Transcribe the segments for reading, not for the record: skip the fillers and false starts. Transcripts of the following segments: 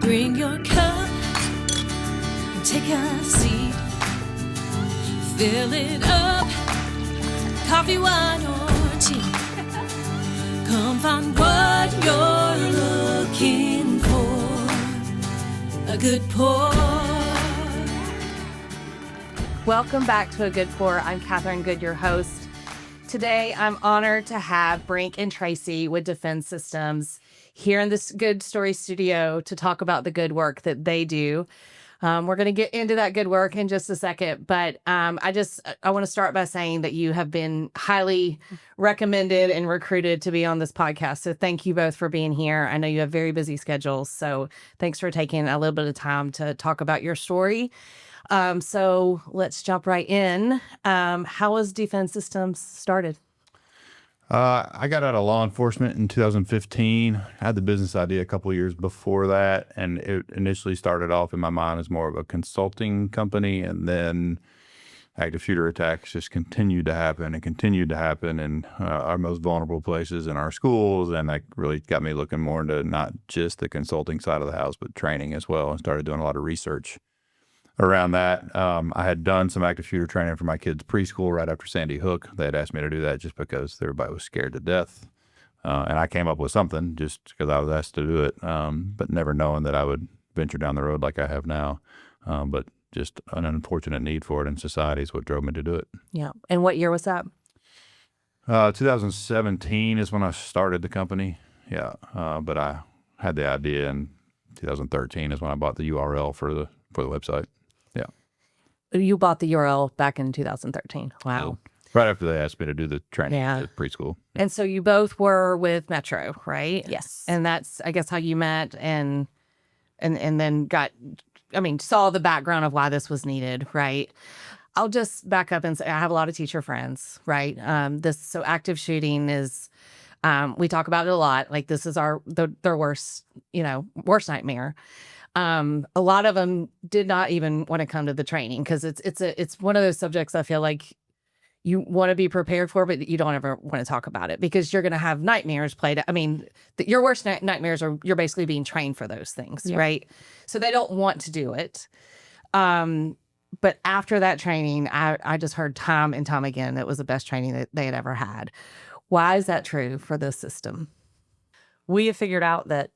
Bring your cup and take a seat. Fill it up, coffee, wine, or tea. Come find what you're looking for. A good pour. Welcome back to A Good Pour. I'm Kathryn Good, your host. Today, I'm honored to have Brink and Tracey with Defense Systems here in this Good Story studio to talk about the good work that they do. We're going to get into that good work in just a second, but I want to start by saying that you have been highly recommended and recruited to be on this podcast. So thank you both for being here. I know you have very busy schedules, so thanks for taking a little bit of time to talk about your story. So let's jump right in. How was Defense Systems started? I got out of law enforcement in 2015. I had the business idea a couple of years before that, and it initially started off in my mind as more of a consulting company, and then active shooter attacks just continued to happen in our most vulnerable places in our schools, and that really got me looking more into not just the consulting side of the house, but training as well, and started doing a lot of research around that. I had done some active shooter training for my kids' preschool right after Sandy Hook. They had asked me to do that just because everybody was scared to death. And I came up with something just because I was asked to do it, but never knowing that I would venture down the road like I have now. But just an unfortunate need for it in society is what drove me to do it. Yeah. And what year was that? 2017 is when I started the company. Yeah. But I had the idea in 2013 is when I bought the URL for the website. Yeah. You bought the URL back in 2013. Wow. Right after they asked me to do the training at preschool. And so you both were with Metro, right? Yes. And that's, I guess, how you met and then saw the background of why this was needed, right? I'll just back up and say I have a lot of teacher friends, right? So active shooting is, we talk about it a lot. Like this is their worst nightmare. A lot of them did not even want to come to the training because it's one of those subjects I feel like you want to be prepared for, but you don't ever want to talk about it because you're going to have nightmares played. I mean, your worst nightmares you're basically being trained for those things, right? So they don't want to do it. But after that training, I just heard time and time again it was the best training that they had ever had. Why is that true for this system? We have figured out that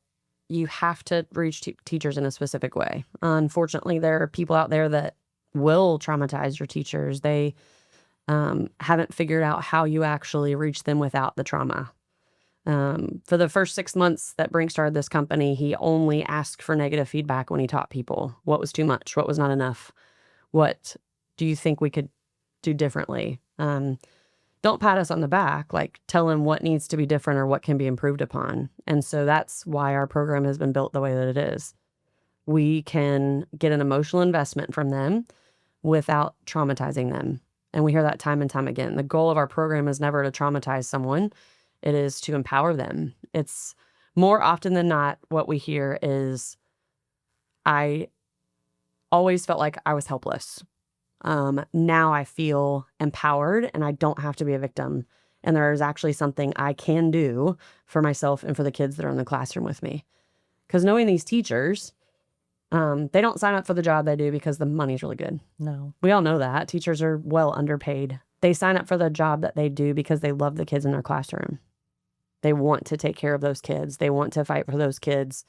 you have to reach teachers in a specific way. Unfortunately, there are people out there that will traumatize your teachers. They haven't figured out how you actually reach them without the trauma. For the first 6 months that Brink started this company, he only asked for negative feedback when he taught people. What was too much? What was not enough? What do you think we could do differently? Don't pat us on the back, like tell him what needs to be different or what can be improved upon. And so that's why our program has been built the way that it is. We can get an emotional investment from them without traumatizing them. And we hear that time and time again. The goal of our program is never to traumatize someone. It is to empower them. It's more often than not what we hear is, I always felt like I was helpless. Now I feel empowered and I don't have to be a victim. And there is actually something I can do for myself and for the kids that are in the classroom with me. Because knowing these teachers, they don't sign up for the job they do because the money's really good. No. We all know that. Teachers are well underpaid. They sign up for the job that they do because they love the kids in their classroom. They want to take care of those kids. They want to fight for those kids.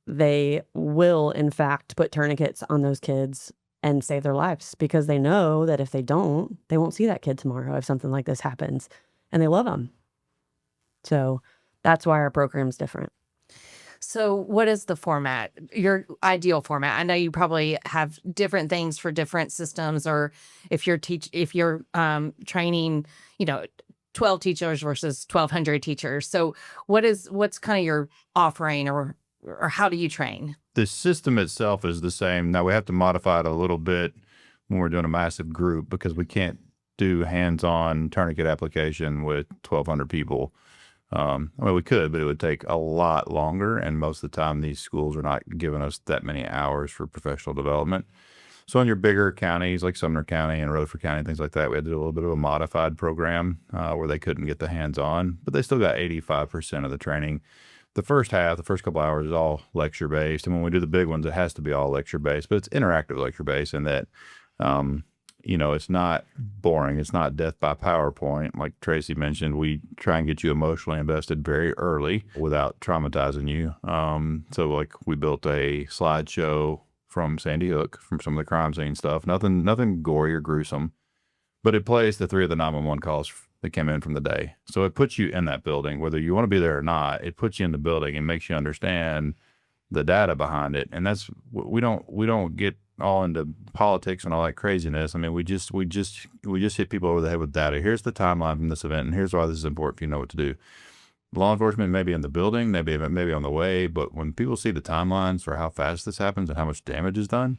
They will, in fact, put tourniquets on those kids and save their lives because they know that if they don't, they won't see that kid tomorrow if something like this happens, and they love them. So that's why our program's different. So what is the format, your ideal format? I know you probably have different things for different systems, or if you're training, 12 teachers versus 1,200 teachers. So what's kind of your offering, or how do you train? The system itself is the same. Now we have to modify it a little bit when we're doing a massive group because we can't do hands-on tourniquet application with 1,200 people. We could, but it would take a lot longer. And most of the time, these schools are not giving us that many hours for professional development. So in your bigger counties like Sumner County and Rutherford County, things like that, we had to do a little bit of a modified program where they couldn't get the hands-on, but they still got 85% of the training the first half, the first couple hours is all lecture based. And when we do the big ones, it has to be all lecture based, but it's interactive lecture based in that, it's not boring. It's not death by PowerPoint. Like Tracey mentioned, we try and get you emotionally invested very early without traumatizing you. So like we built a slideshow from Sandy Hook, from some of the crime scene stuff. Nothing gory or gruesome, but it plays the 3 of the 911 calls that came in from the day. So it puts you in that building, whether you want to be there or not. It puts you in the building and makes you understand the data behind it. And that's, we don't get all into politics and all that craziness. I mean, we just hit people over the head with data. Here's the timeline from this event, and here's why this is important if you know what to do. Law enforcement may be in the building, maybe on the way, but when people see the timelines for how fast this happens and how much damage is done,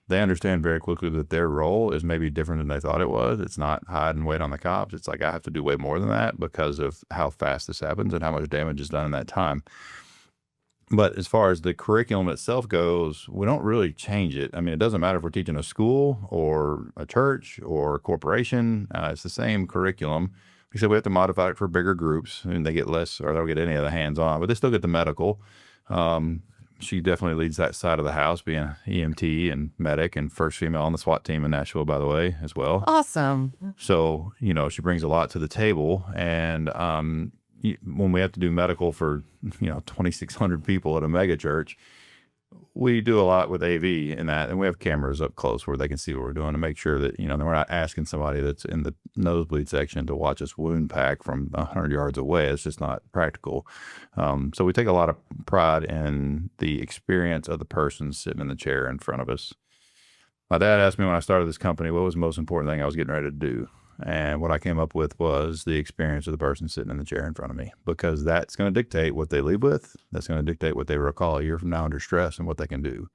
they understand very quickly that their role is maybe different than they thought it was. It's not hide and wait on the cops. It's like, I have to do way more than that because of how fast this happens and how much damage is done in that time. But as far as the curriculum itself goes, we don't really change it. I mean, it doesn't matter if we're teaching a school or a church or a corporation. It's the same curriculum. We said we have to modify it for bigger groups, and they get less, or they don't get any of the hands-on, but they still get the medical. She definitely leads that side of the house, being an EMT and medic, and first female on the SWAT team in Nashville, by the way, as well. Awesome. So, she brings a lot to the table. And when we have to do medical for, 2,600 people at a mega church, we do a lot with AV in that, and we have cameras up close where they can see what we're doing to make sure that, we're not asking somebody that's in the nosebleed section to watch us wound pack from 100 yards away. It's just not practical. So we take a lot of pride in the experience of the person sitting in the chair in front of us. My dad asked me when I started this company, what was the most important thing I was getting ready to do? And what I came up with was the experience of the person sitting in the chair in front of me, because that's going to dictate what they leave with. That's going to dictate what they recall a year from now under stress and what they can do.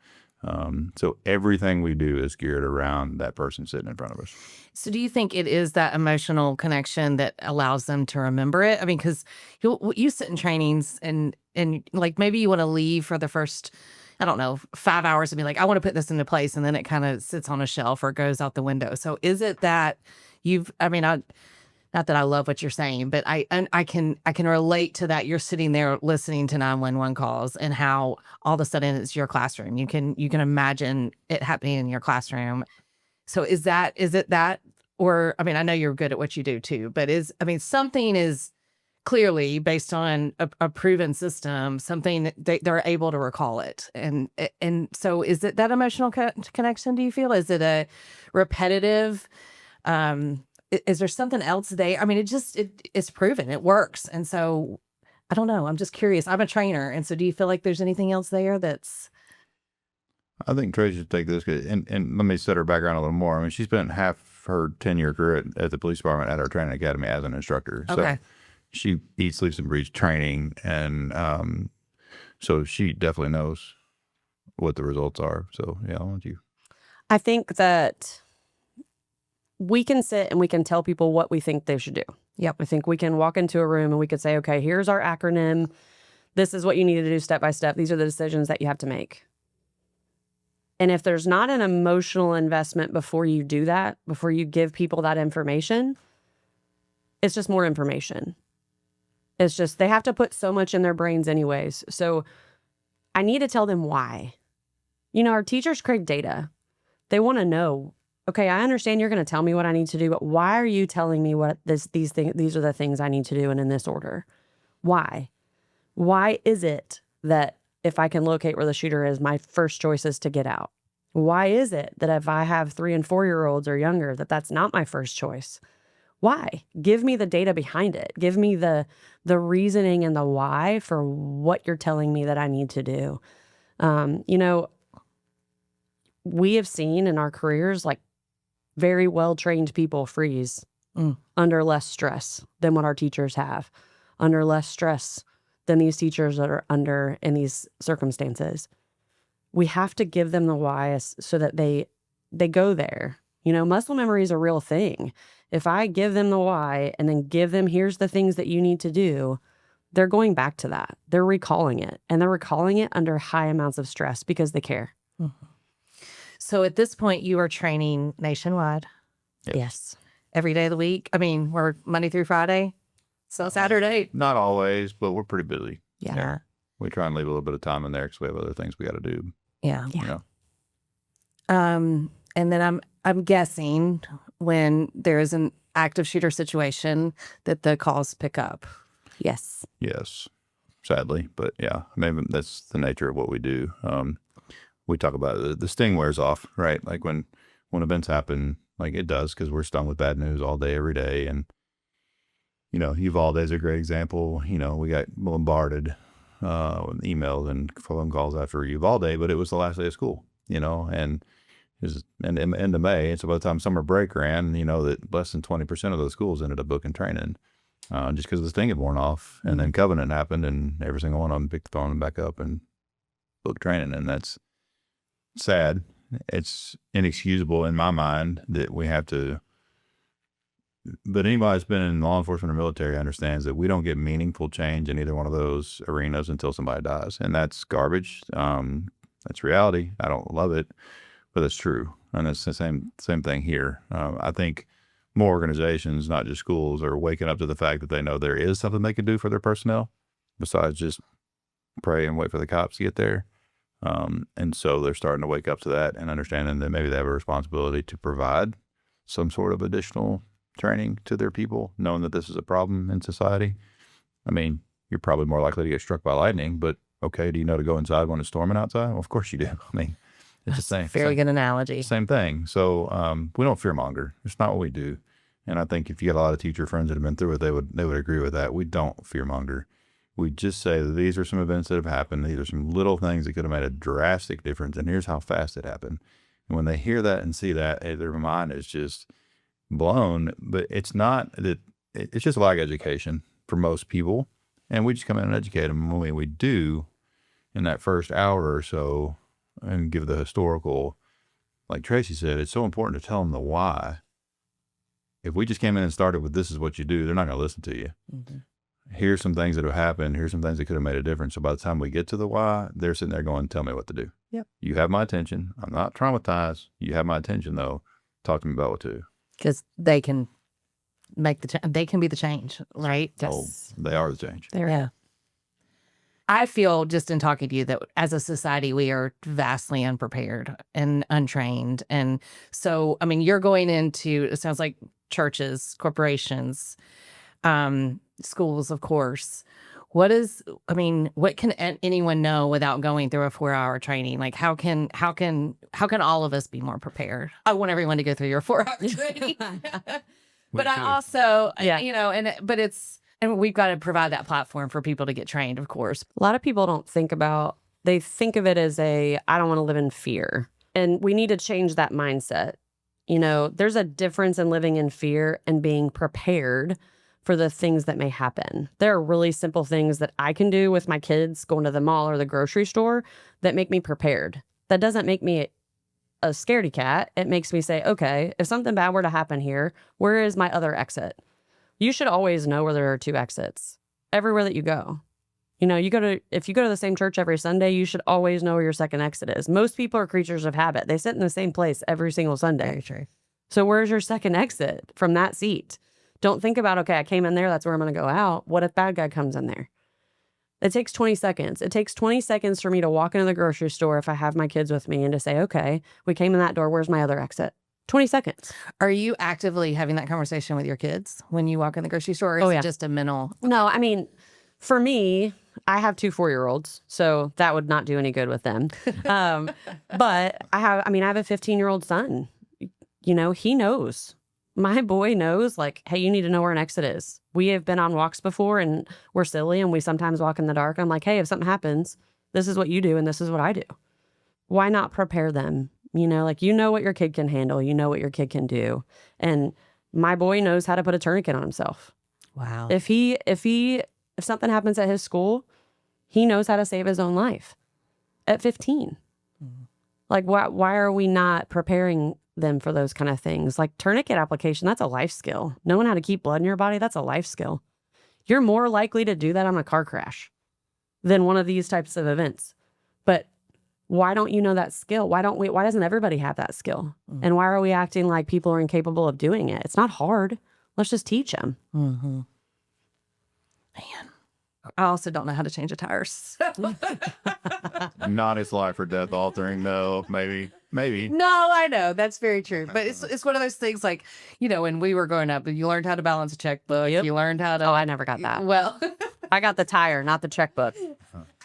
So everything we do is geared around that person sitting in front of us. So do you think it is that emotional connection that allows them to remember it? I mean, because you sit in trainings and like maybe you want to leave for the first, I don't know, 5 hours and be like, I want to put this into place. And then it kind of sits on a shelf or goes out the window. So is it that not that I love what you're saying, but I can relate to that. You're sitting there listening to 911 calls and how all of a sudden it's your classroom. You can imagine it happening in your classroom. So is it that, or, I mean, I know you're good at what you do too, but something is clearly based on a proven system, something that they're able to recall it. And so is it that emotional connection, do you feel? Is it a repetitive, is there something else they, I mean, it's proven, it works. And so I don't know. I'm just curious. I'm a trainer. And so do you feel like there's anything else there that's? I think Tracey should take this, and let me set her background a little more. I mean, she spent half her 10-year career at the police department at our training academy as an instructor. Okay. So she eats, sleeps, and breathes training. And so she definitely knows what the results are. So yeah, I want you. I think that we can sit and we can tell people what we think they should do. Yep. I think we can walk into a room and we could say, okay, here's our acronym. This is what you need to do step by step. These are the decisions that you have to make. And if there's not an emotional investment before you do that, before you give people that information, it's just more information. It's just, they have to put so much in their brains anyways. So I need to tell them why. Our teachers crave data. They want to know, okay, I understand you're going to tell me what I need to do, but why are you telling me what these are the things I need to do and in this order? Why? Why is it that if I can locate where the shooter is, my first choice is to get out? Why is it that if I have 3 and 4-year-olds or younger, that's not my first choice? Why? Give me the data behind it. Give me the reasoning and the why for what you're telling me that I need to do. We have seen in our careers, like, very well-trained people freeze under less stress than what our teachers have, under less stress than these teachers that are under in these circumstances. We have to give them the why so that they go there. Muscle memory is a real thing. If I give them the why and then give them, here's the things that you need to do, they're going back to that. They're recalling it. And they're recalling it under high amounts of stress because they care. Mm-hmm. So at this point, you are training nationwide? Yes. Every day of the week? I mean, we're Monday through Friday? So Saturday? Not always, but we're pretty busy. Yeah. we try and leave a little bit of time in there because we have other things we got to do. Yeah. You know? And then I'm guessing when there is an active shooter situation that the calls pick up. Yes. Yes, sadly, but yeah, maybe that's the nature of what we do. We talk about the sting wears off, right? Like when events happen, like it does, because we're stung with bad news all day, every day. And, you know, Uvalde is a great example. You know, we got bombarded with emails and phone calls after Uvalde, but it was the last day of school, you know, and it was in the end of May. And so by the time summer break ran, you know, that less than 20% of those schools ended up booking training just because the sting had worn off. And then Covenant happened, and every single one of them picked the phone back up and booked training. And that's sad. It's inexcusable in my mind that we have to, but anybody that's been in law enforcement or military understands that we don't get meaningful change in either one of those arenas until somebody dies. And that's garbage. That's reality. I don't love it, but it's true. And it's the same thing here. I think more organizations, not just schools, are waking up to the fact that they know there is something they can do for their personnel besides just pray and wait for the cops to get there. And so they're starting to wake up to that and understanding that maybe they have a responsibility to provide some sort of additional training to their people, knowing that this is a problem in society. I mean, you're probably more likely to get struck by lightning, but okay, do you know to go inside when it's storming outside? Well, of course you do. I mean, it's the same. Very good analogy. Same thing. So we don't fearmonger. It's not what we do. And I think if you get a lot of teacher friends that have been through it, they would agree with that. We don't fearmonger. We just say that these are some events that have happened. These are some little things that could have made a drastic difference, and here's how fast it happened. And when they hear that and see that, their mind is just blown. But it's not that. It's just lack of education for most people, and we just come in and educate them. And when we do, in that first hour or so, and give the historical, like Tracey said, it's so important to tell them the why. If we just came in and started with "this is what you do," they're not going to listen to you. Mm-hmm. Here's some things that have happened. Here's some things that could have made a difference. So by the time we get to the why, they're sitting there going, tell me what to do. Yep. You have my attention. I'm not traumatized. You have my attention, though. Talk to me about what to do. Because they can make they can be the change, right? Yes. Oh, they are the change. Yeah. I feel just in talking to you that as a society, we are vastly unprepared and untrained. And so, I mean, you're going into, it sounds like churches, corporations, schools, of course. What can anyone know without going through a 4-hour training? Like, how can all of us be more prepared? I want everyone to go through your 4-hour training. But I also, and we've got to provide that platform for people to get trained, of course. A lot of people they think of it as I don't want to live in fear. And we need to change that mindset. You know, there's a difference in living in fear and being prepared for the things that may happen. There are really simple things that I can do with my kids going to the mall or the grocery store that make me prepared. That doesn't make me a scaredy cat. It makes me say, okay, if something bad were to happen here, where is my other exit? You should always know where there are 2 exits everywhere that you go. You know, if you go to the same church every Sunday, you should always know where your second exit is. Most people are creatures of habit. They sit in the same place every single Sunday. Very true. So where's your second exit from that seat? Don't think about, okay, I came in there, that's where I'm going to go out. What if bad guy comes in there? It takes 20 seconds. It takes 20 seconds for me to walk into the grocery store if I have my kids with me and to say, okay, we came in that door, where's my other exit? 20 seconds. Are you actively having that conversation with your kids when you walk in the grocery store? Or is it just a mental? No, I mean, for me, I have 2 4-year-olds, so that would not do any good with them. But I have a 15-year-old son. You know, he knows. My boy knows, like, hey, you need to know where an exit is. We have been on walks before and we're silly and we sometimes walk in the dark. I'm like, hey, if something happens, this is what you do and this is what I do. Why not prepare them? You know, like, you know what your kid can handle. You know what your kid can do. And my boy knows how to put a tourniquet on himself. Wow. If something happens at his school, he knows how to save his own life at 15. Mm-hmm. Like, why are we not preparing them for those kind of things? Like tourniquet application, that's a life skill. Knowing how to keep blood in your body, that's a life skill. You're more likely to do that on a car crash than one of these types of events. But why don't you know that skill? Why doesn't everybody have that skill? Mm-hmm. And why are we acting like people are incapable of doing it? It's not hard. Let's just teach them. Mm-hmm. Man. I also don't know how to change a tire. So. Not it's life or death altering. No, maybe. No, I know that's very true, but it's one of those things like, you know, when we were growing up, you learned how to balance a checkbook. Yep. You learned how to. Oh, I never got that. Well, I got the tire, not the checkbook.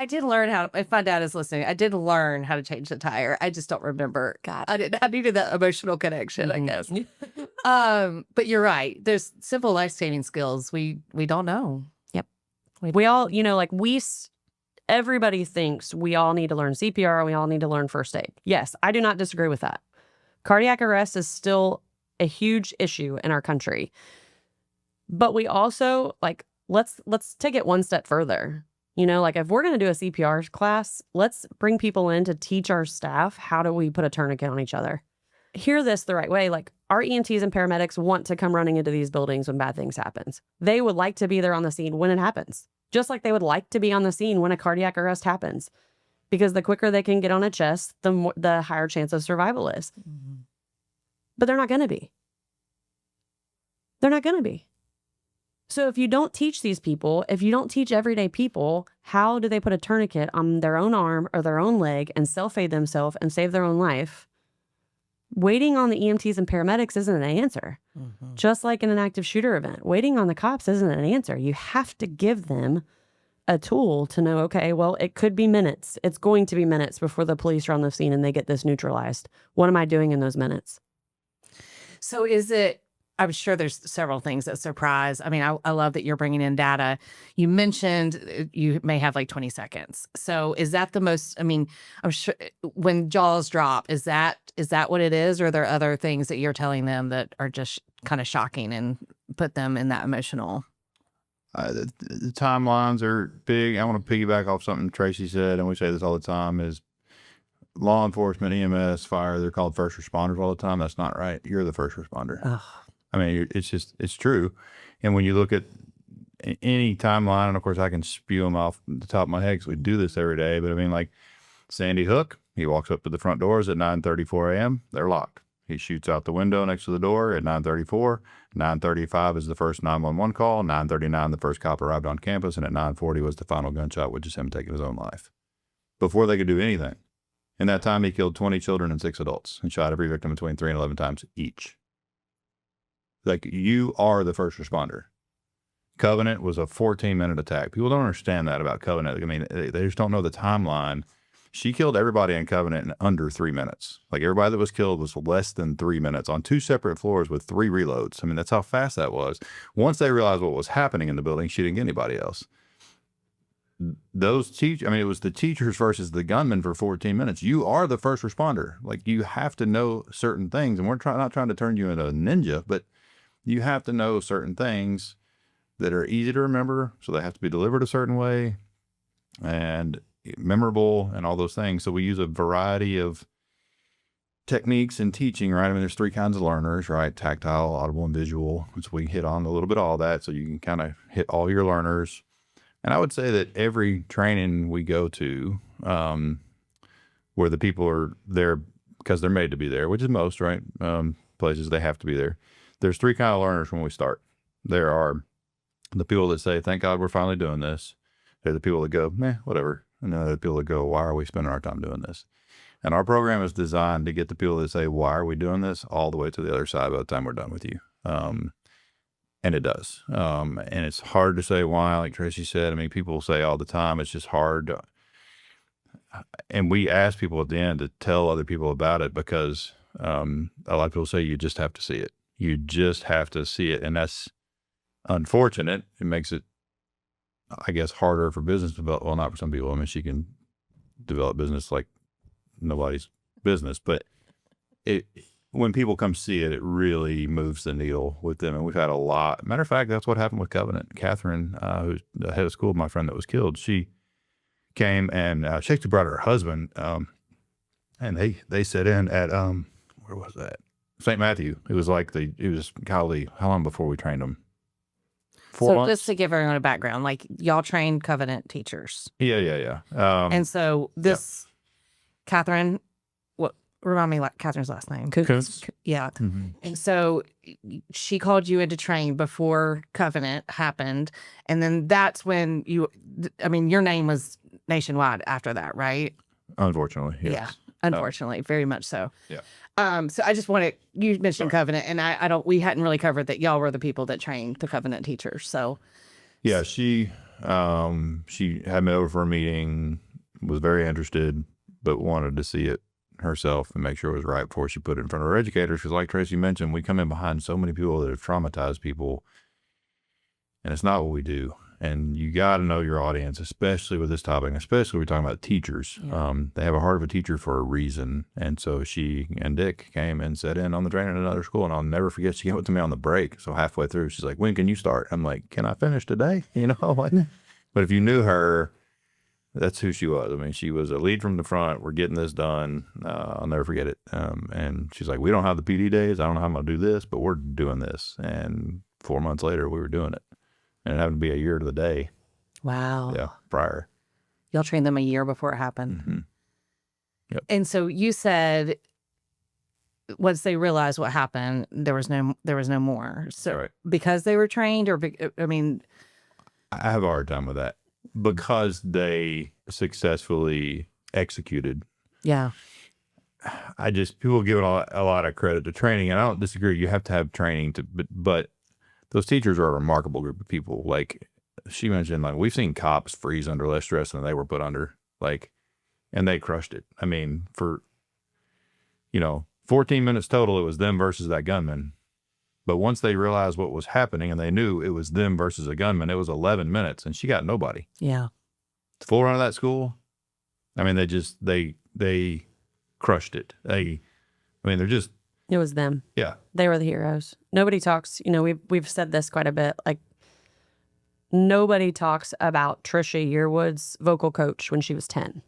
I did learn how. If my dad is listening, I did learn how to change the tire. I just don't remember. God, I needed that emotional connection, I guess. But you're right. There's simple life saving skills we don't know. Yep. We all, you know, like everybody thinks we all need to learn CPR. We all need to learn first aid. Yes, I do not disagree with that. Cardiac arrest is still a huge issue in our country. But we also, like, let's take it one step further. You know, like if we're going to do a CPR class, let's bring people in to teach our staff how do we put a tourniquet on each other. Hear this the right way. Like our EMTs and paramedics want to come running into these buildings when bad things happen. They would like to be there on the scene when it happens. Just like they would like to be on the scene when a cardiac arrest happens, because the quicker they can get on a chest, the higher chance of survival is. Mm-hmm. But they're not going to be. They're not going to be. So if you don't teach these people, if you don't teach everyday people, how do they put a tourniquet on their own arm or their own leg and self-aid themselves and save their own life? Waiting on the EMTs and paramedics isn't an answer. Mm-hmm. Just like in an active shooter event, waiting on the cops isn't an answer. You have to give them a tool to know, okay, well, it could be minutes. It's going to be minutes before the police are on the scene and they get this neutralized. What am I doing in those minutes? So is it, I'm sure there's several things that surprise. I mean, I love that you're bringing in data. You mentioned you may have like 20 seconds. So is that the most, I mean, I'm sure when jaws drop, is that what it is? Or are there other things that you're telling them that are just kind of shocking and put them in that emotional? The timelines are big. I want to piggyback off something Tracey said, and we say this all the time, is law enforcement, EMS, fire, they're called first responders all the time. That's not right. You're the first responder. Ugh. I mean, it's true. And when you look at any timeline, and of course I can spew them off the top of my head because we do this every day, but I mean, like Sandy Hook, he walks up to the front doors at 9:34 a.m. They're locked. He shoots out the window next to the door at 9:34. 9:35 is the first 911 call. 9:39, the first cop arrived on campus. And at 9:40 was the final gunshot, which is him taking his own life. Before they could do anything. In that time, he killed 20 children and 6 adults and shot every victim between 3 and 11 times each. Like, you are the first responder. Covenant was a 14-minute attack. People don't understand that about Covenant. I mean, they just don't know the timeline. She killed everybody in Covenant in under 3 minutes. Like, everybody that was killed was less than 3 minutes on 2 separate floors with 3 reloads. I mean, that's how fast that was. Once they realized what was happening in the building, she didn't get anybody else. Those I mean, it was the teachers versus the gunmen for 14 minutes. You are the first responder. Like, you have to know certain things. And we're not trying to turn you into a ninja, but you have to know certain things that are easy to remember. So they have to be delivered a certain way and memorable and all those things. So we use a variety of techniques in teaching, right? I mean, there's 3 kinds of learners, right? Tactile, audible, and visual. So we hit on a little bit of all that. So you can kind of hit all your learners. And I would say that every training we go to, where the people are there because they're made to be there, which is most, right? Places they have to be there. There's 3 kinds of learners when we start. There are the people that say, thank God we're finally doing this. They're the people that go, whatever. And then the people that go, why are we spending our time doing this? And our program is designed to get the people that say, why are we doing this, all the way to the other side by the time we're done with you. And it does. And it's hard to say why, like Tracey said. I mean, people say all the time, it's just hard. And we ask people at the end to tell other people about it because a lot of people say you just have to see it. You just have to see it. And that's unfortunate. It makes it, I guess, harder for business to develop. Well, not for some people. I mean, she can develop business like nobody's business. But when people come see it, it really moves the needle with them. And we've had a lot. Matter of fact, that's what happened with Covenant. Kathryn, who's the head of school, my friend that was killed, she came and she actually brought her husband. And they sat in at, where was that? St. Matthew. It was like golly, how long before we trained them? 4 months? Just to give everyone a background, like y'all trained Covenant teachers. Yeah. And so this, Kathryn, remind me like Kathryn's last name. Coons. Yeah. Mm-hmm. And so she called you into train before Covenant happened. And then that's when your name was nationwide after that, right? Unfortunately, yes. Yeah. Unfortunately, very much so. Yeah. So I just wanted, you mentioned Covenant, and we hadn't really covered that y'all were the people that trained the Covenant teachers. So Yeah, she had me over for a meeting, was very interested, but wanted to see it herself and make sure it was right before she put it in front of her educators. Because like Tracey mentioned, we come in behind so many people that have traumatized people, and it's not what we do. And you got to know your audience, especially with this topic, especially we're talking about teachers. Yeah. They have a heart of a teacher for a reason. And so she and Dick came and sat in on the train at another school. And I'll never forget, she came up to me on the break. So halfway through, she's like, when can you start? I'm like, can I finish today? You know, like, but if you knew her, that's who she was. I mean, she was a lead from the front. We're getting this done. I'll never forget it. And she's like, we don't have the PD days. I don't know how I'm going to do this, but we're doing this. And 4 months later, we were doing it. And it happened to be a year to the day. wow. Yeah, prior. Y'all trained them a year before it happened. Mm-hmm. Yep. And so you said once they realized what happened, there was no more. So Right. because they were trained, or I mean, I have a hard time with that because they successfully executed. yeah, People give a lot of credit to training, and I don't disagree. You have to have training but those teachers are a remarkable group of people. Like she mentioned, like we've seen cops freeze under less stress than they were put under, like, and they crushed it. I mean, for 14 minutes total, it was them versus that gunman. But once they realized what was happening and they knew it was them versus a gunman, it was 11 minutes and she got nobody. yeah. Full run of that school. I mean, they crushed it. They're just, It was them. yeah. They were the heroes. Nobody talks, we've said this quite a bit, like nobody talks about Trisha Yearwood's vocal coach when she was 10.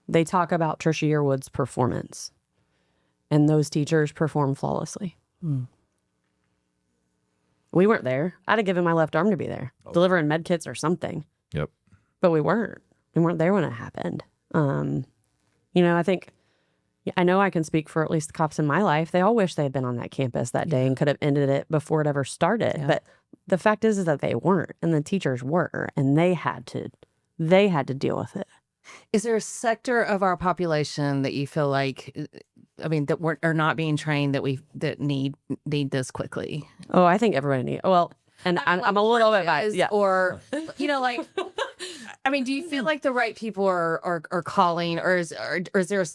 They talk about Trisha Yearwood's performance, and those teachers perform flawlessly. Mm. We weren't there. I'd have given my left arm to be there, delivering med kits or something. Yep. But we weren't. We weren't there when it happened. I know I can speak for at least the cops in my life. They all wish they had been on that campus that day and could have ended it before it ever started. Yeah. But the fact is that they weren't, and the teachers were, and they had to deal with it. Is there a sector of our population that you feel like, that are not being trained that need this quickly? Oh, I think everybody needs. Well, and I'm a little bit biased. Yeah. Or, do you feel like the right people are calling, or is there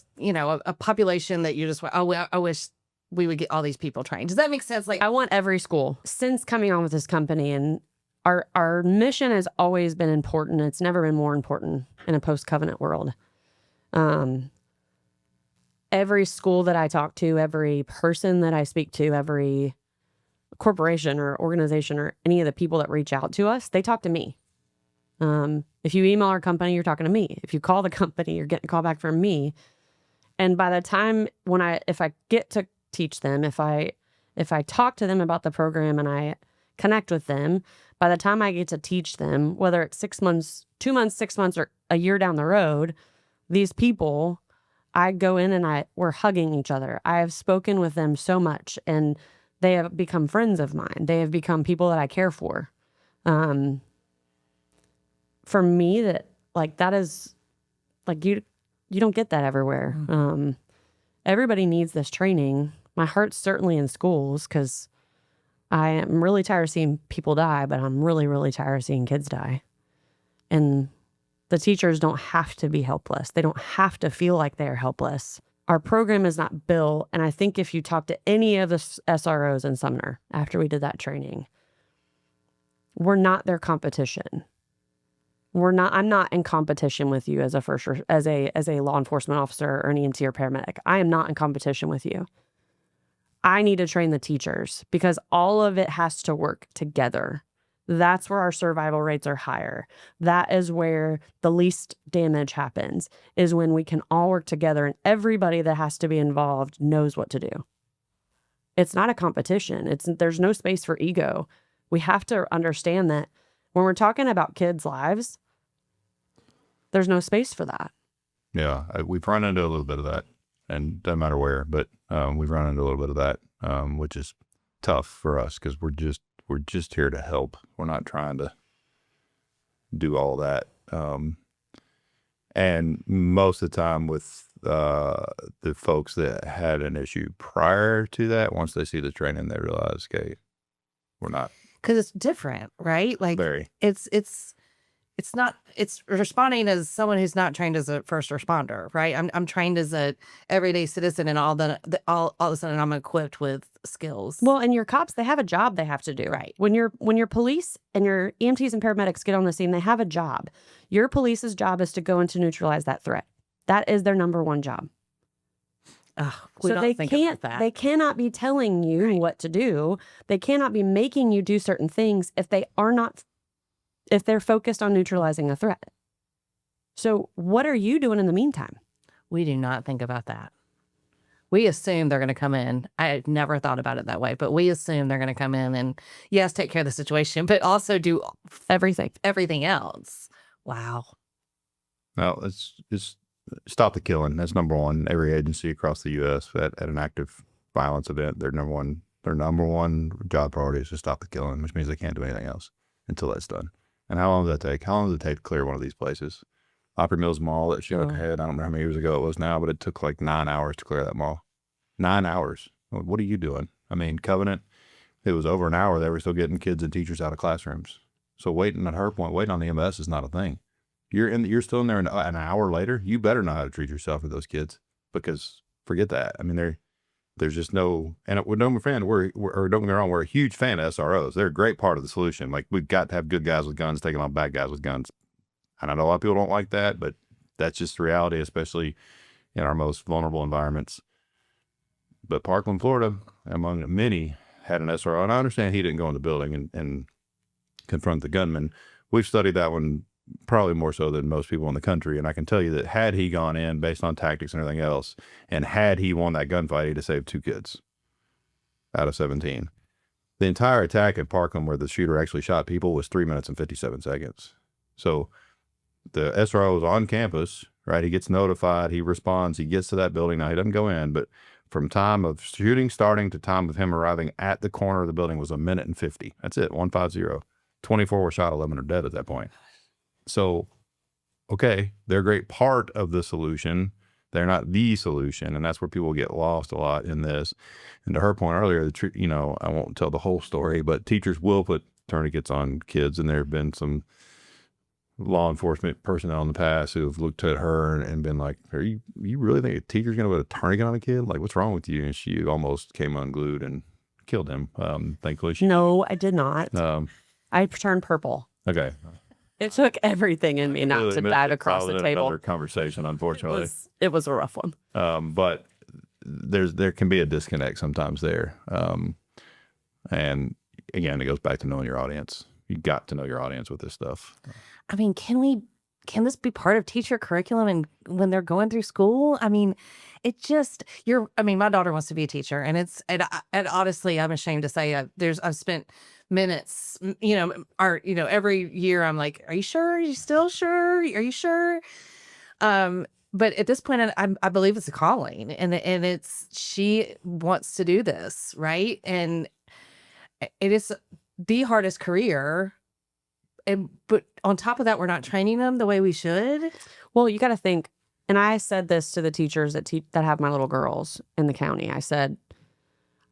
a population that you just went, I wish we would get all these people trained? Does that make sense? Like, I want every school. Since coming on with this company, and our mission has always been important. It's never been more important in a post-covenant world. Every school that I talk to, every person that I speak to, every corporation or organization or any of the people that reach out to us, they talk to me. If you email our company, you're talking to me. If you call the company, you're getting a call back from me. And by the time if I get to teach them, if I talk to them about the program and I connect with them, by the time I get to teach them, whether it's 6 months, 2 months, 6 months, or a year down the road, these people, I go in and we're hugging each other. I have spoken with them so much, and they have become friends of mine. They have become people that I care for. For me, that is like you don't get that everywhere. Mm-hmm. Everybody needs this training. My heart's certainly in schools because I am really tired of seeing people die, but I'm really, really tired of seeing kids die. And the teachers don't have to be helpless. They don't have to feel like they are helpless. Our program is not built, and I think if you talk to any of the SROs in Sumner after we did that training, we're not their competition. I'm not in competition with you as a law enforcement officer or an EMT or paramedic. I am not in competition with you. I need to train the teachers because all of it has to work together. That's where our survival rates are higher. That is where the least damage happens, is when we can all work together and everybody that has to be involved knows what to do. It's not a competition. There's no space for ego. We have to understand that when we're talking about kids' lives, there's no space for that. Yeah, we've run into a little bit of that. and doesn't matter where. But we've run into a little bit of that, which is tough for us because we're just here to help. We're not trying to do all that. And most of the time with the folks that had an issue prior to that, once they see the training, they realize, okay, we're not. Because it's different, right? Like Very. it's not, it's responding as someone who's not trained as a first responder, right? I'm trained as a everyday citizen, and all of a sudden I'm equipped with skills. Well, and your cops, they have a job they have to do. Right. When your police and your EMTs and paramedics get on the scene, they have a job. Your police's job is to go in to neutralize that threat. That is their number one job. We So don't they think can't, about that. they cannot be telling you what to do. They cannot be making you do certain things if they're focused on neutralizing a threat. So what are you doing in the meantime? We do not think about that. We assume they're going to come in. I never thought about it that way, but we assume they're going to come in and, yes, take care of the situation, but also do everything else. Wow. No, it's stop the killing. That's number one. Every agency across the U.S. at an active violence event, their number one job priority is to stop the killing, which means they can't do anything else until that's done. And how long does that take? How long does it take to clear one of these places? Opry Mills Mall that shook ahead, I don't know how many years ago it was now, but it took like 9 hours to clear that mall. 9 hours. What are you doing? I mean, Covenant, it was over an hour. They were still getting kids and teachers out of classrooms. So waiting at her point, waiting on the EMS is not a thing. You're still in there an hour later. You better know how to treat yourself with those kids, because forget that. I mean, there's just no, and don't get me wrong, we're a huge fan of SROs. They're a great part of the solution. Like, we've got to have good guys with guns taking on bad guys with guns. And I know a lot of people don't like that, but that's just the reality, especially in our most vulnerable environments. But Parkland, Florida, among many, had an SRO. And I understand he didn't go in the building and confront the gunman. We've studied that one probably more so than most people in the country. And I can tell you that had he gone in based on tactics and everything else, and had he won that gunfight, he'd have saved 2 kids out of 17. The entire attack at Parkland, where the shooter actually shot people, was 3 minutes and 57 seconds. So the SRO is on campus, right? He gets notified, he responds, he gets to that building. Now, he doesn't go in, but from time of shooting starting to time of him arriving at the corner of the building was 1 minute and 50. That's it, 150. 24 were shot, 11 are dead at that point. So, okay, they're a great part of the solution. They're not the solution, and that's where people get lost a lot in this. And to her point earlier, I won't tell the whole story, but teachers will put tourniquets on kids, and there have been some law enforcement personnel in the past who have looked at her and been like, you really think a teacher's going to put a tourniquet on a kid? Like, what's wrong with you? And she almost came unglued and killed him. Thankfully. No, I did not. I turned purple. Okay. It took everything in me not to dive across the table. Another conversation, unfortunately. It was a rough one. But there can be a disconnect sometimes there. And again, it goes back to knowing your audience. You got to know your audience with this stuff. I mean, can this be part of teacher curriculum and when they're going through school? I mean, my daughter wants to be a teacher, and honestly, I'm ashamed to say I've spent minutes, every year I'm like, are you sure? Are you still sure? Are you sure? But at this point, I believe it's a calling, and she wants to do this, right? And it is the hardest career. But on top of that, we're not training them the way we should. Well, you got to think, and I said this to the teachers that have my little girls in the county. I said,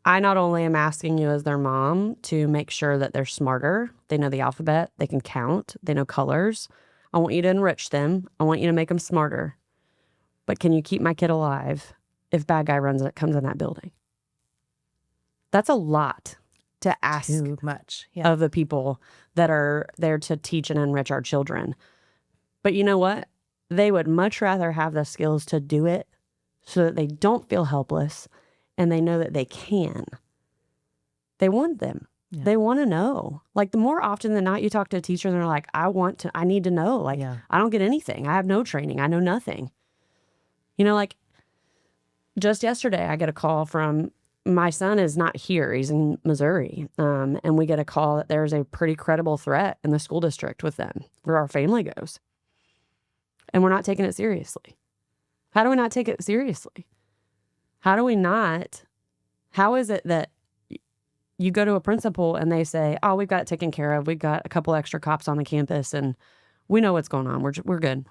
I not only am asking you as their mom to make sure that they're smarter, they know the alphabet, they can count, they know colors. I want you to enrich them. I want you to make them smarter. But can you keep my kid alive if bad guy comes in that building? That's a lot to ask Too much of the people that are there to teach and enrich our children. But you know what? They would much rather have the skills to do it so that they don't feel helpless and they know that they can. They want them. Yeah. They want to know. Like, the more often than not you talk to a teacher and they're like, I need to know. Like, I don't get anything. I have no training. I know nothing. Like just yesterday, I get a call from, my son is not here. He's in Missouri. And we get a call that there's a pretty credible threat in the school district with them where our family goes. And we're not taking it seriously. How do we not take it seriously? How do we not? How is it that you go to a principal and they say, oh, we've got it taken care of. We've got a couple extra cops on the campus and we know what's going on. We're good.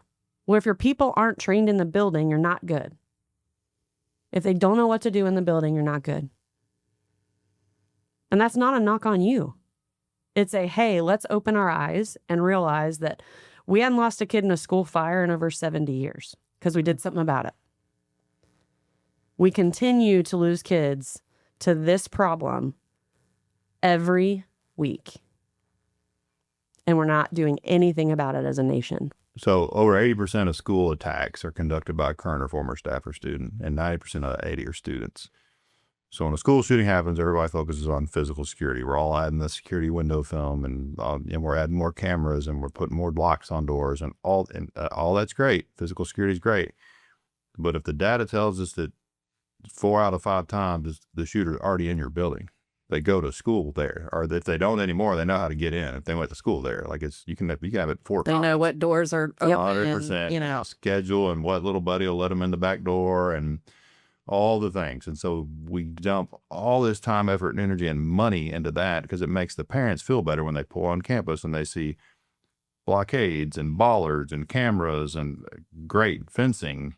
Well, if your people aren't trained in the building, you're not good. If they don't know what to do in the building, you're not good. And that's not a knock on you. It's a, hey, let's open our eyes and realize that we hadn't lost a kid in a school fire in over 70 years because we did something about it. We continue to lose kids to this problem every week. And we're not doing anything about it as a nation. So over 80% of school attacks are conducted by a current or former staff or student, and 90% of the 80 are students. So when a school shooting happens, everybody focuses on physical security. We're all adding the security window film, and we're adding more cameras, and we're putting more locks on doors, and all that's great. Physical security is great. But if the data tells us that 4 out of 5 times the shooter's already in your building, they go to school there, or if they don't anymore, they know how to get in. If they went to school there, like you can have it 4 They know what doors are open. 100%. You know, schedule and what little buddy will let them in the back door and all the things. And so we dump all this time, effort, and energy and money into that because it makes the parents feel better when they pull on campus and they see blockades and bollards and cameras and great fencing,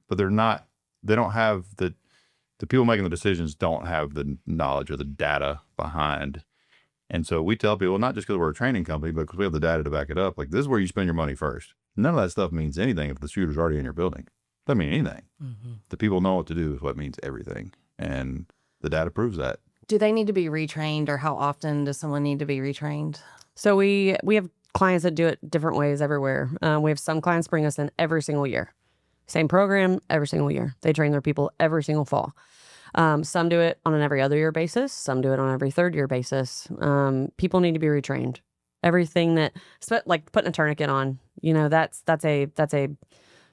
but they don't have the people making the decisions don't have the knowledge or the data behind. And so we tell people, not just because we're a training company, but because we have the data to back it up, like this is where you spend your money first. None of that stuff means anything if the shooter's already in your building. Doesn't mean anything. Mm-hmm. The people know what to do is what means everything. And the data proves that. do they need to be retrained, or how often does someone need to be retrained? So we have clients that do it different ways everywhere. We have some clients bring us in every single year. Same program every single year. They train their people every single fall. Some do it on an every other year basis. Some do it on every third year basis. People need to be retrained. Everything that, like putting a tourniquet on, that's a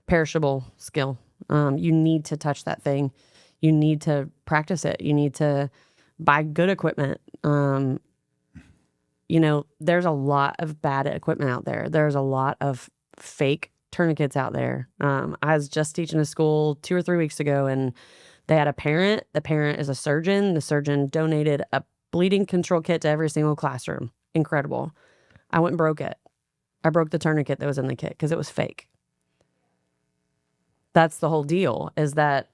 perishable skill. You need to touch that thing. You need to practice it. You need to buy good equipment. There's a lot of bad equipment out there. There's a lot of fake tourniquets out there. I was just teaching a school 2 or 3 weeks ago, and they had a parent. The parent is a surgeon. The surgeon donated a bleeding control kit to every single classroom. Incredible. I went and broke it. I broke the tourniquet that was in the kit because it was fake. That's the whole deal, is that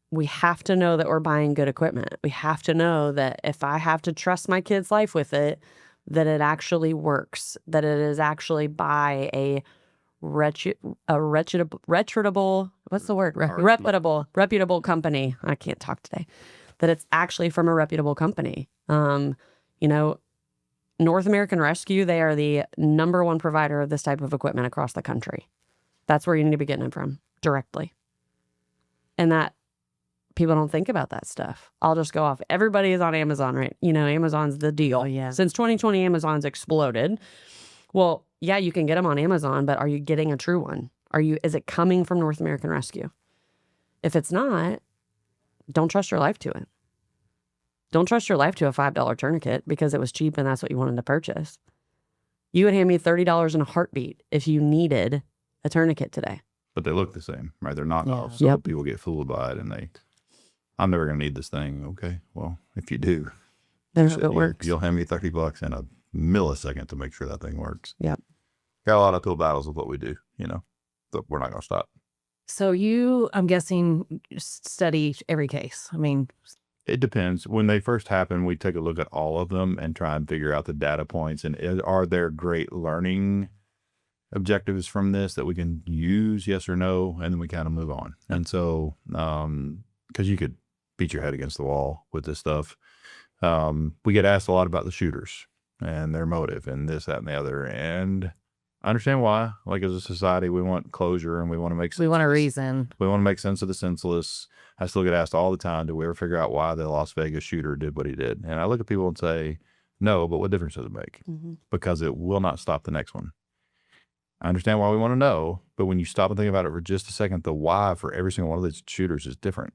we have to know that we're buying good equipment. We have to know that if I have to trust my kid's life with it, that it actually works, that it is actually by a reputable, what's the word? Reputable company. I can't talk today. That it's actually from a reputable company. North American Rescue, they are the #1 provider of this type of equipment across the country. That's where you need to be getting it from, directly. And that people don't think about that stuff. I'll just go off. Everybody is on Amazon, right? Amazon's the deal. Oh, yeah. Since 2020, Amazon's exploded. Well, yeah, you can get them on Amazon, but are you getting a true one? Is it coming from North American Rescue? If it's not, don't trust your life to it. Don't trust your life to a $5 tourniquet because it was cheap and that's what you wanted to purchase. You would hand me $30 in a heartbeat if you needed a tourniquet today. But they look the same, right? They're knockoffs. So Yep. people get fooled by it, and I'm never going to need this thing. Okay, well, if you do, Then it works. You'll hand me $30 in a millisecond to make sure that thing works. Yep. Got a lot of uphill battles with what we do, but we're not going to stop. So you, I'm guessing, study every case. I mean, It depends. When they first happen, we take a look at all of them and try and figure out the data points, and are there great learning objectives from this that we can use, yes or no, and then we kind of move on. And so, because you could beat your head against the wall with this stuff, we get asked a lot about the shooters and their motive and this, that, and the other. And I understand why. Like, as a society, we want closure and we want to make sense. we want a reason. We want to make sense of the senseless. I still get asked all the time, do we ever figure out why the Las Vegas shooter did what he did? And I look at people and say, no, but what difference does it make? Mm-hmm. Because it will not stop the next one. I understand why we want to know, but when you stop and think about it for just a second, the why for every single one of these shooters is different.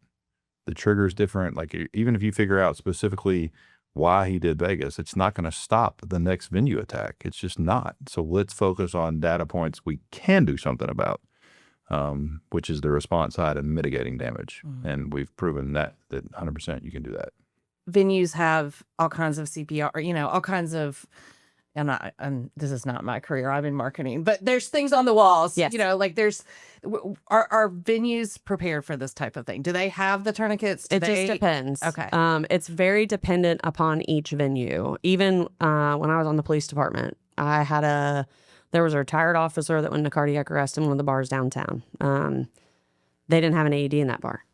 The trigger is different. Like, even if you figure out specifically why he did Vegas, it's not going to stop the next venue attack. It's just not. So let's focus on data points we can do something about. which is the response side and mitigating damage. And we've proven that 100% you can do that. Venues have all kinds of CPR, all kinds of, this is not my career. I'm in marketing, but there's things on the walls, Yes. are venues prepared for this type of thing? Do they have the tourniquets? Just depends. Okay. It's very dependent upon each venue. Even when I was on the police department, there was a retired officer that went into cardiac arrest in one of the bars downtown. They didn't have an AED in that bar.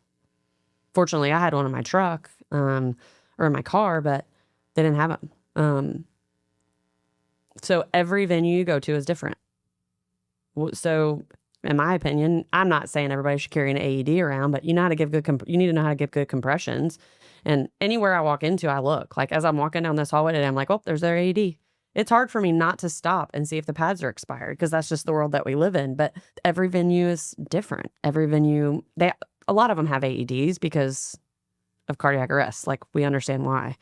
Fortunately, I had one in my truck, or in my car, but they didn't have them. So every venue you go to is different. So in my opinion, I'm not saying everybody should carry an AED around, but you need to know how to give good compressions. And anywhere I walk into, I look. Like as I'm walking down this hallway today, I'm like, oh, there's their AED. It's hard for me not to stop and see if the pads are expired because that's just the world that we live in. But every venue is different. Every venue, a lot of them have AEDs because of cardiac arrest. Like we understand why.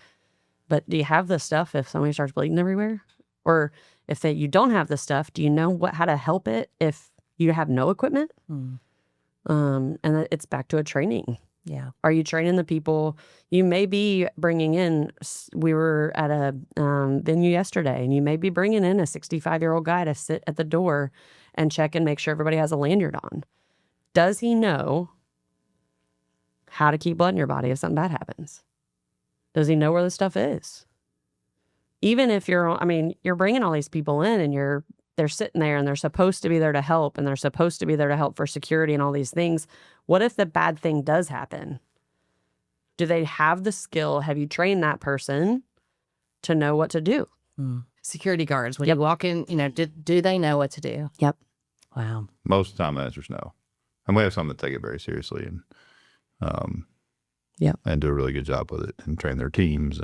But do you have the stuff if somebody starts bleeding everywhere? Or if you don't have the stuff, do you know how to help it if you have no equipment? And it's back to a training. Yeah. Are you training the people? You may be bringing in, we were at a venue yesterday, and you may be bringing in a 65-year-old guy to sit at the door and check and make sure everybody has a lanyard on. Does he know how to keep blood in your body if something bad happens? Does he know where the stuff is? Even if you're bringing all these people in and they're sitting there and they're supposed to be there to help and they're supposed to be there to help for security and all these things. What if the bad thing does happen? Do they have the skill? Have you trained that person to know what to do? Security guards, when you walk in, do they know what to do? Yep. Wow. Most of the time the answer is no. And we have some that take it very seriously and and do a really good job with it and train their teams,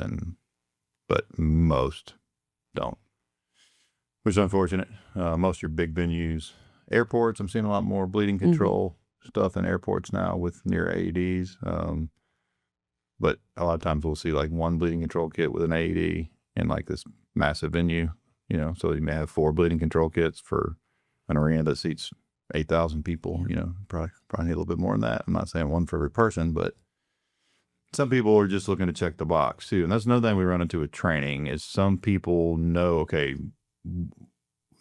but most don't, which is unfortunate. Most of your big venues, airports, I'm seeing a lot more bleeding control stuff in airports now with near AEDs. But a lot of times we'll see like one bleeding control kit with an AED in like this massive venue, so you may have 4 bleeding control kits for an arena that seats 8,000 people, probably need a little bit more than that. I'm not saying one for every person, but some people are just looking to check the box too. And that's another thing we run into with training is some people know, okay,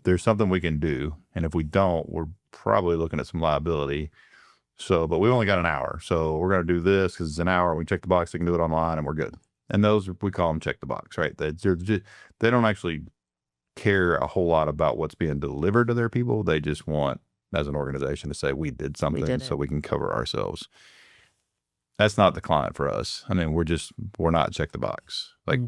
there's something we can do. And if we don't, we're probably looking at some liability. So, but we only got an hour. So we're going to do this because it's an hour. We check the box. They can do it online and we're good. And those, we call them check the box, right? They don't actually care a whole lot about what's being delivered to their people. They just want, as an organization, to say we did something so we can cover ourselves. That's not the client for us. I mean, we're not check the box. Like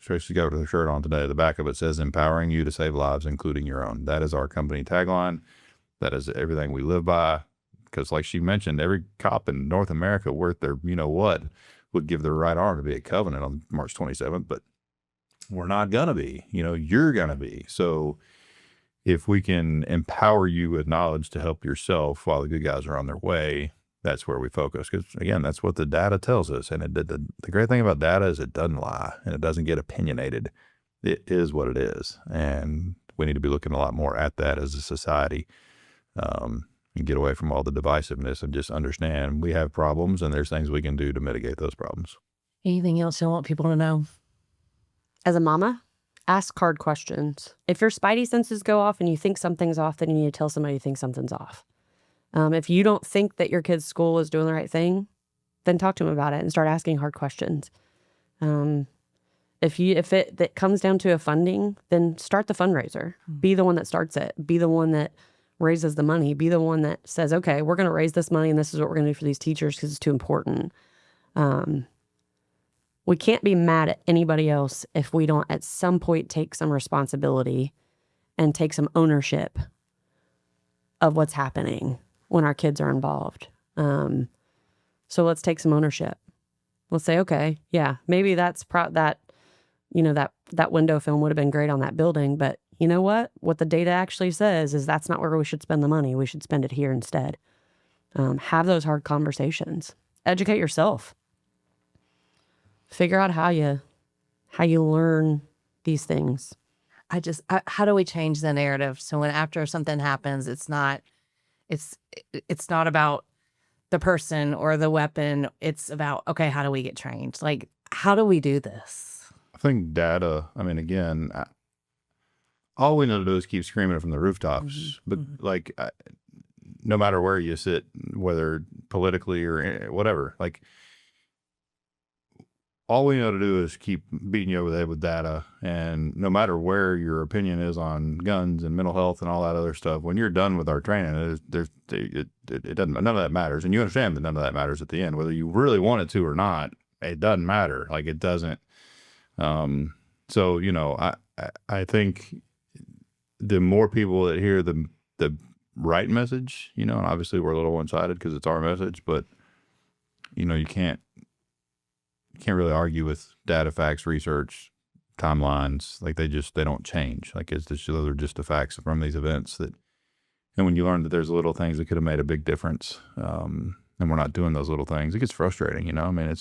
Tracey got her shirt on today. The back of it says empowering you to save lives, including your own. That is our company tagline. That is everything we live by. Because like she mentioned, every cop in North America worth their, would give their right arm to be at Covenant on March 27th, but we're not going to be, you're going to be. So if we can empower you with knowledge to help yourself while the good guys are on their way, that's where we focus. Because again, that's what the data tells us. And the great thing about data is it doesn't lie and it doesn't get opinionated. It is what it is. And we need to be looking a lot more at that as a society, and get away from all the divisiveness and just understand we have problems and there's things we can do to mitigate those problems. Anything else you want people to know? As a mama, ask hard questions. If your spidey senses go off and you think something's off, then you need to tell somebody you think something's off. If you don't think that your kid's school is doing the right thing, then talk to them about it and start asking hard questions. If it comes down to a funding, then start the fundraiser. Be the one that starts it. Be the one that raises the money. Be the one that says, okay, we're going to raise this money and this is what we're going to do for these teachers because it's too important. We can't be mad at anybody else if we don't at some point take some responsibility and take some ownership of what's happening when our kids are involved. So let's take some ownership. Let's say, okay, yeah, maybe that's that window film would have been great on that building, but you know what? What the data actually says is that's not where we should spend the money. We should spend it here instead. Have those hard conversations. Educate yourself. Figure out how you learn these things. How do we change the narrative so when after something happens, it's not It's not about the person or the weapon. It's about, okay, how do we get trained? Like, how do we do this? I think data, I mean, again, all we know to do is keep screaming it from the rooftops. But like, no matter where you sit, whether politically or whatever, like, all we know to do is keep beating you over the head with data. And no matter where your opinion is on guns and mental health and all that other stuff, when you're done with our training, it doesn't, none of that matters. And you understand that none of that matters at the end, whether you really want it to or not. It doesn't matter. Like, it doesn't. So, you know, I think the more people that hear the right message, you know, and obviously we're a little one-sided because it's our message, but you know, you can't really argue with data, facts, research, timelines. Like, they don't change. Like, those are just the facts from these events that, and when you learn that there's little things that could have made a big difference, and we're not doing those little things, it gets frustrating, you know? I mean,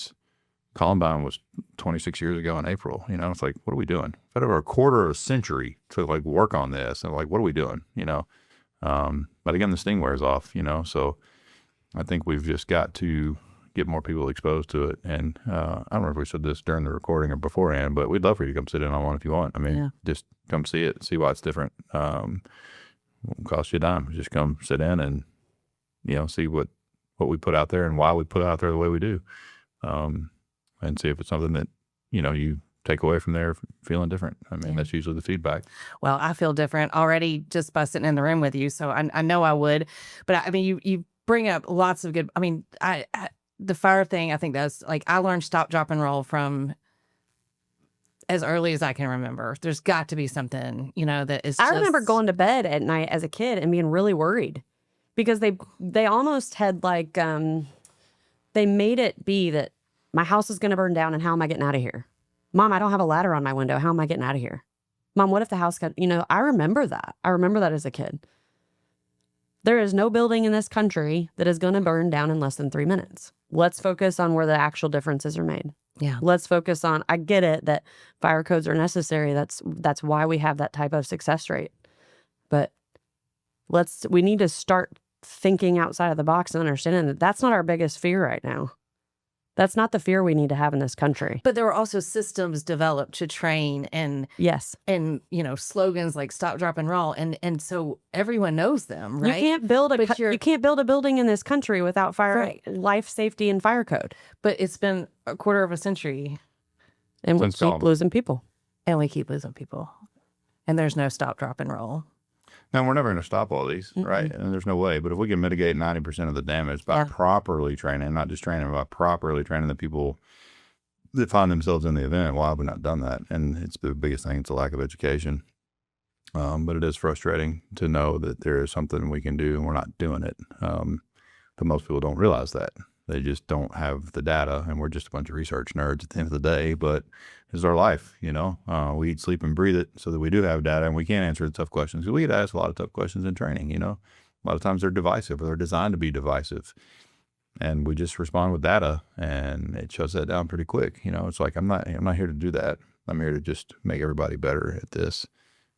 Columbine was 26 years ago in April, you know? It's like, what are we doing? We've had over a quarter of a century to like work on this, and like, what are we doing, you know? But again, the sting wears off, you know? So I think we've just got to get more people exposed to it. And I don't know if we said this during the recording or beforehand, but we'd love for you to come sit in on one if you want. I mean, just come see it, see why it's different. Won't cost you a dime. Just come sit in and, you know, see what we put out there and why we put it out there the way we do. And see if it's something that, you know, you take away from there feeling different. I mean, that's usually the feedback. Well, I feel different already just by sitting in the room with you. So I know I would, but I mean, you bring up lots of good, I mean, the fire thing, I think that's like, I learned stop, drop, and roll from as early as I can remember. There's got to be something, you know, that is I remember going to bed at night as a kid and being really worried because they almost had like, they made it be that my house is going to burn down and how am I getting out of here? Mom, I don't have a ladder on my window. How am I getting out of here? Mom, what if the house got, you know, I remember that. I remember that as a kid. There is no building in this country that is going to burn down in less than 3 minutes. Let's focus on where the actual differences are made. Yeah. Let's focus on, I get it that fire codes are necessary. That's why we have that type of success rate. But we need to start thinking outside of the box and understanding that that's not our biggest fear right now. That's not the fear we need to have in this country. But there were also systems developed to train and yes, and you know, slogans like stop, drop, and roll, and so everyone knows them, right? You can't build a building in this country without fire, life safety, and fire code. But it's been a quarter of a century, and we keep losing people. And there's no stop, drop, and roll. Now, we're never going to stop all these, right? And there's no way. But if we can mitigate 90% of the damage by properly training, not just training, but properly training the people that find themselves in the event, why have we not done that? And it's the biggest thing. It's a lack of education. But it is frustrating to know that there is something we can do and we're not doing it. But most people don't realize that. They just don't have the data, and we're just a bunch of research nerds at the end of the day, but it's our life, you know? We eat, sleep, and breathe it so that we do have data, and we can answer the tough questions. We get asked a lot of tough questions in training, you know? A lot of times they're divisive, or they're designed to be divisive, and we just respond with data, and it shuts that down pretty quick. You know, it's like, I'm not here to do that. I'm here to just make everybody better at this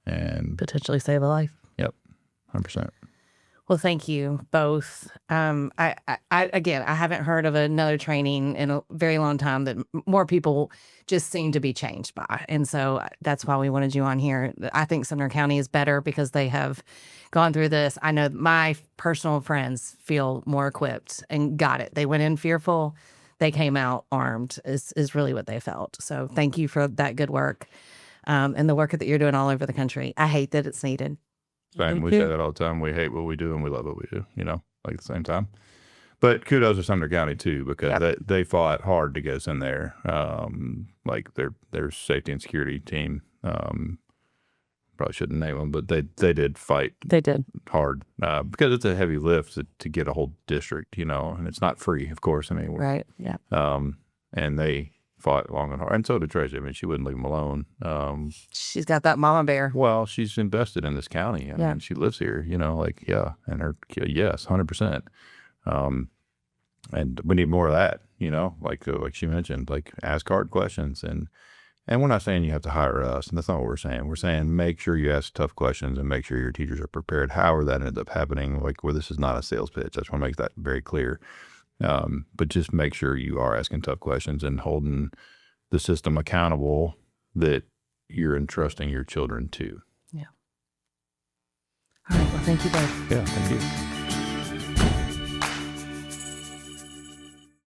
and potentially save a life. Yep, 100%. Well, thank you both. I haven't heard of another training in a very long time that more people just seem to be changed by. And so that's why we wanted you on here. I think Sumner County is better because they have gone through this. I know my personal friends feel more equipped and got it. They went in fearful. They came out armed is really what they felt. So thank you for that good work and the work that you're doing all over the country. I hate that it's needed. Same. We say that all the time. We hate what we do and we love what we do, you know, like at the same time. But kudos to Sumner County too, because they fought hard to get us in there. Like their safety and security team, probably shouldn't name them, but they did fight. They did hard because it's a heavy lift to get a whole district, you know, and it's not free, of course. I mean, right. Yeah. And they fought long and hard, and so did Tracey. I mean, she wouldn't leave them alone. She's got that mama bear. Well, she's invested in this county. I mean, she lives here, you know, like, and her, yes, 100%. And we need more of that, you know, like she mentioned, like ask hard questions and And we're not saying you have to hire us, and that's not what we're saying. We're saying make sure you ask tough questions and make sure your teachers are prepared. However that ends up happening, like where this is not a sales pitch. I just want to make that very clear. But just make sure you are asking tough questions and holding the system accountable that you're entrusting your children to. Yeah. All right. Well, thank you both. Yeah, thank you.